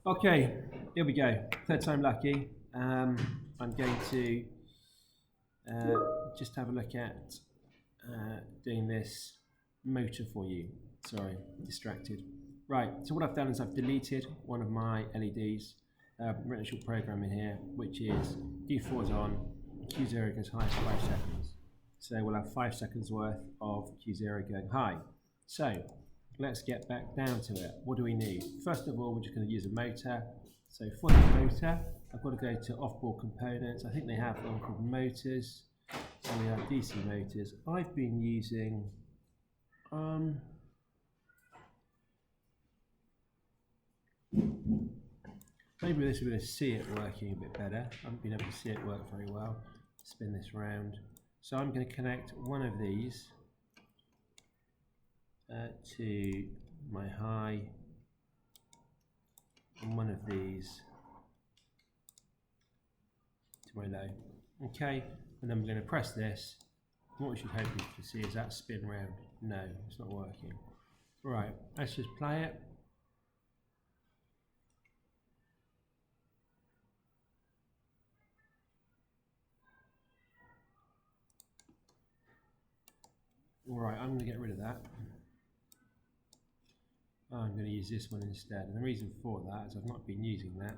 Okay, here we go. Third time lucky. I'm going to just have a look at doing this motor for you. Sorry, distracted. Right, so what I've done is I've deleted one of my LEDs, written a short program in here, which is Q4 is on, Q0 goes high for 5 seconds. So we'll have 5 seconds worth of Q0 going high. So let's get back down to it. What do we need? First of all, we're just going to use a motor. So for the motor, I've got to go to off-board components. I think they have one called motors. So we have DC motors. I've been using maybe this we're going to see it working a bit better. I haven't been able to see it work very well. Spin this round. So I'm going to connect one of these to my high and one of these to my low. Okay, and then we're going to press this. What we should hope to see is that spin round. No, it's not working. Right, let's just play it. Alright, I'm going to get rid of that. I'm going to use this one instead. And the reason for that is I've not been using that.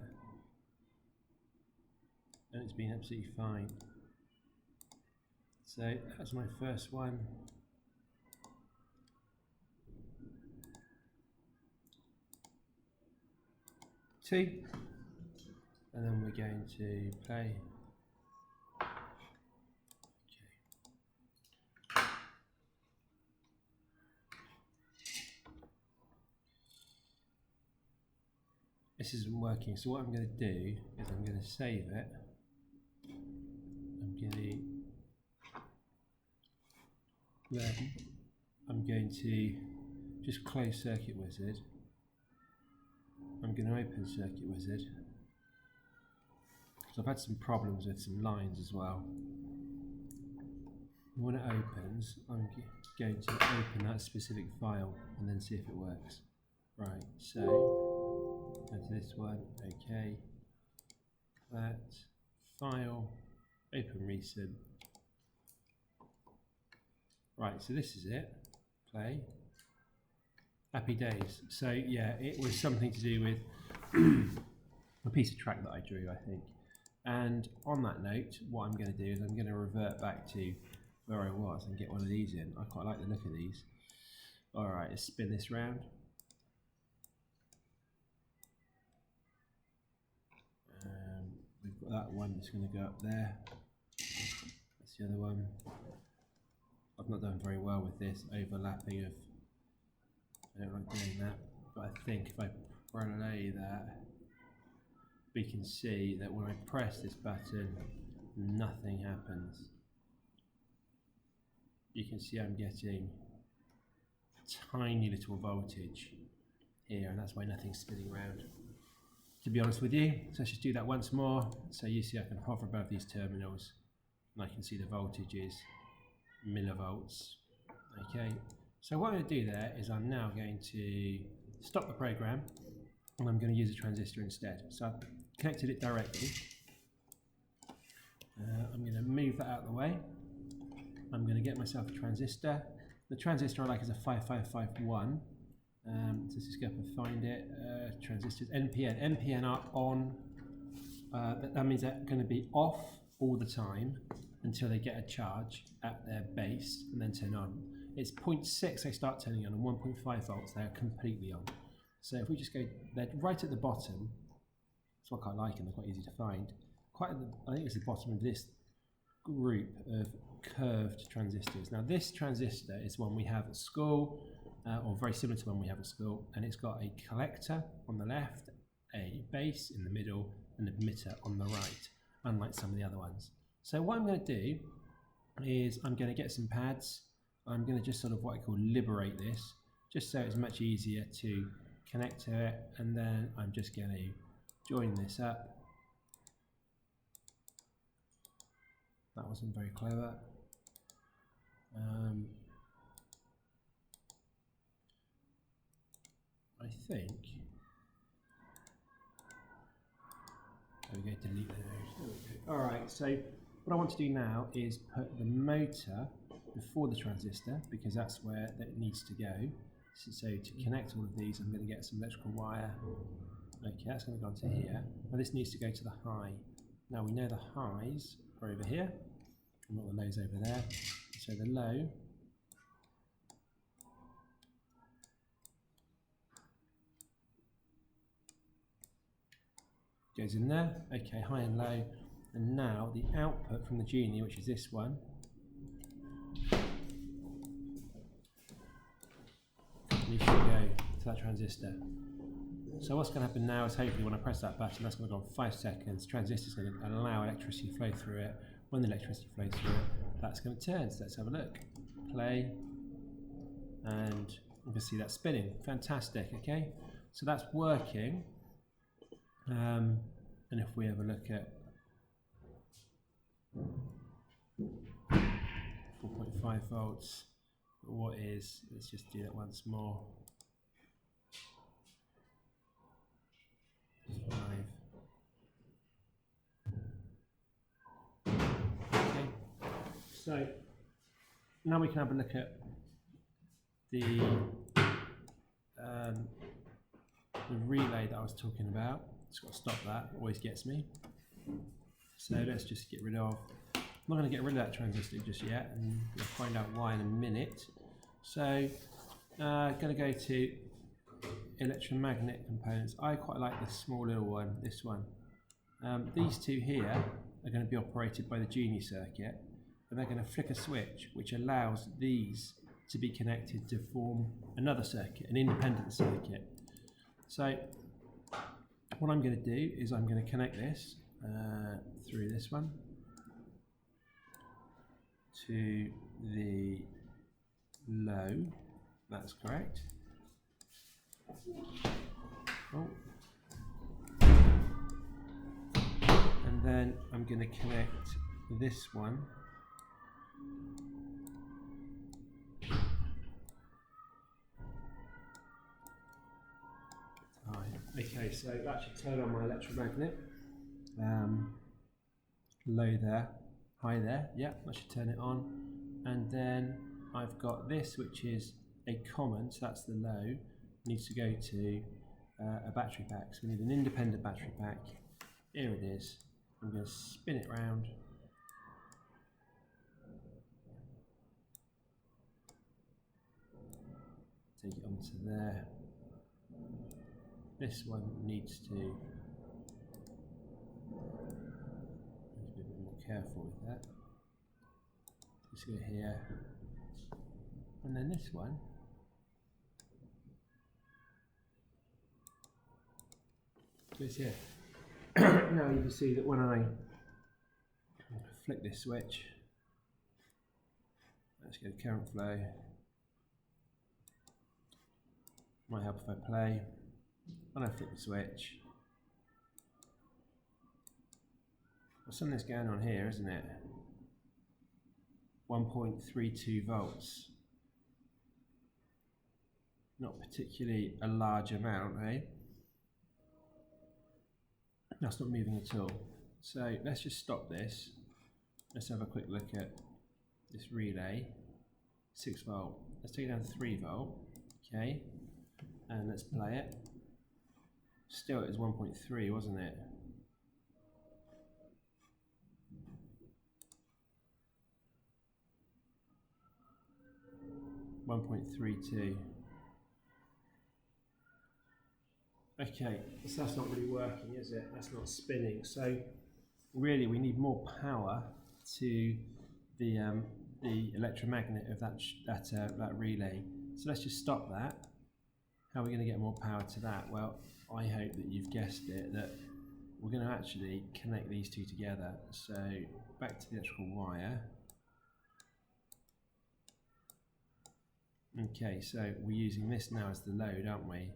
And it's been absolutely fine. So that's my first one. Two. And then we're going to play. This isn't working, so what I'm going to do is I'm going to save it. I'm going to just close Circuit Wizard. I'm going to open Circuit Wizard because I've had some problems with some lines as well. When it opens, I'm going to open that specific file and then see if it works. Right, so go to this one, okay, that file, open recent. Right, so this is it, play. Happy days. So yeah, it was something to do with a piece of track that I drew, I think. And on that note, what I'm going to do is I'm going to revert back to where I was and get one of these in. I quite like the look of these. Alright, let's spin this round. We've got that one that's going to go up there. That's the other one. I've not done very well with this overlapping of, I don't like doing that, but I think if I play that, we can see that when I press this button, nothing happens. You can see I'm getting a tiny little voltage here, and that's why nothing's spinning around. To be honest with you, so let's just do that once more. So you see I can hover above these terminals, and I can see the voltage is millivolts. Okay, so what I'm going to do there is I'm now going to stop the program, and I'm going to use a transistor instead. So I've connected it directly. I'm going to move that out of the way. I'm going to get myself a transistor. The transistor I like is a 5551. So let's just go up and find it. Transistors, NPN. NPN are on. That means they're going to be off all the time until they get a charge at their base and then turn on. It's 0.6 they start turning on and 1.5 volts they're completely on. So if we just go, they're right at the bottom. That's what I quite like, and they're quite easy to find. I think it's the bottom of this group of curved transistors. Now this transistor is one we have at school, or very similar to one we have at school, and it's got a collector on the left, a base in the middle, and an emitter on the right, unlike some of the other ones. So what I'm going to do is I'm going to get some pads. I'm going to just sort of what I call liberate this, just so it's much easier to connect to it, and then I'm just going to join this up. That wasn't very clever. I think delete those. All right, so what I want to do now is put the motor before the transistor because that's where it needs to go. So to connect all of these, I'm going to get some electrical wire. Okay, that's going to go onto here. Now this needs to go to the high. Now we know the highs are over here, and not the lows over there. So the low goes in there. Okay, high and low. And now the output from the Genie, which is this one, needs to go to that transistor. So what's going to happen now is hopefully when I press that button, that's going to go on 5 seconds. The transistor's going to allow electricity to flow through it. When the electricity flows through it, that's going to turn. So let's have a look. Play. And you can see that spinning. Fantastic, okay? So that's working. And if we have a look at 4.5 volts, what is, let's just do that once more. 5. Okay, so now we can have a look at the relay that I was talking about. Just got to stop that, always gets me. So let's just get rid of, I'm not going to get rid of that transistor just yet, and we'll find out why in a minute. So going to go to electromagnet components. I quite like this small little one, this one. These two here are going to be operated by the Genie circuit, and they're going to flick a switch which allows these to be connected to form another circuit, an independent circuit. So what I'm going to do is I'm going to connect this through this one to the low, that's correct. Oh. And then I'm going to connect this one okay, so that should turn on my electromagnet. Low there, high there, yeah, that should turn it on. And then I've got this, which is a common, so that's the low, needs to go to a battery pack. So we need an independent battery pack. Here it is. I'm going to spin it round. Take it onto there. This one needs to be a bit more careful with that. Just go here. And then this one goes here. Now you can see that when I flick this switch, let's go to current flow. Might help if I play. When I flick the switch, well, something's going on here, isn't it? 1.32 volts. Not particularly a large amount, eh? That's not moving at all. So let's just stop this. Let's have a quick look at this relay. 6 volt. Let's take it down to 3 volt. Okay. And let's play it. Still, it was 1.3, wasn't it? $1.32. Okay, so that's not really working, is it? That's not spinning. So really, we need more power to the electromagnet of that relay. So let's just stop that. How are we going to get more power to that? Well, I hope that you've guessed it, that we're going to actually connect these two together. So back to the electrical wire. Okay, so we're using this now as the load, aren't we?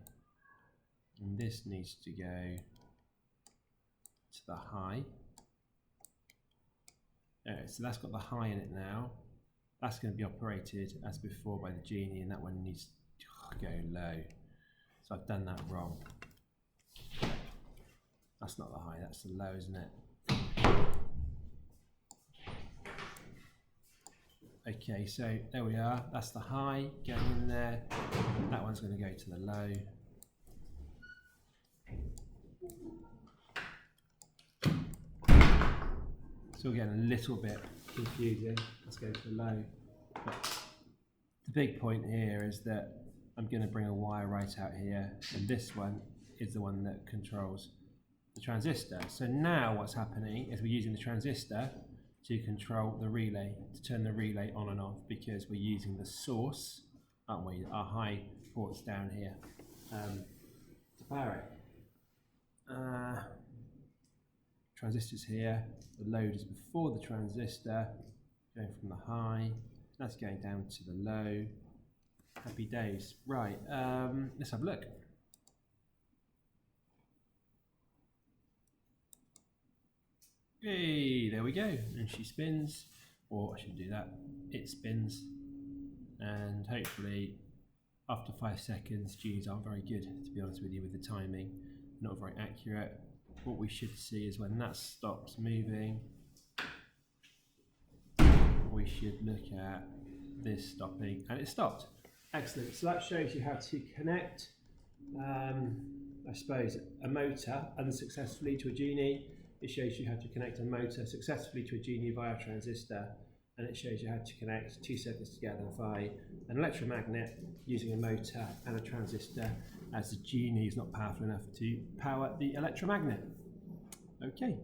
And this needs to go to the high. Alright, so that's got the high in it now. That's going to be operated as before by the Genie, and that one needs to go low. So I've done that wrong. That's not the high, that's the low, isn't it? Okay, so there we are. That's the high going in there. That one's going to go to the low. So we're getting a little bit confusing. Let's go to the low. But the big point here is that I'm going to bring a wire right out here, and this one is the one that controls the transistor. So now what's happening is we're using the transistor to control the relay, to turn the relay on and off, because we're using the source, aren't we? Our high ports down here to power it. Transistors here, the load is before the transistor, going from the high, that's going down to the low. Happy days. Right, let's have a look. Hey, there we go. And she spins, or I shouldn't do that. It spins, and hopefully after 5 seconds, Genie's aren't very good, to be honest with you, with the timing. Not very accurate. What we should see is when that stops moving, we should look at this stopping, and it stopped. Excellent. So that shows you how to connect, I suppose, a motor unsuccessfully to a Genie. It shows you how to connect a motor successfully to a Genie via a transistor, and it shows you how to connect two circuits together via an electromagnet using a motor and a transistor, as the Genie is not powerful enough to power the electromagnet. Okay.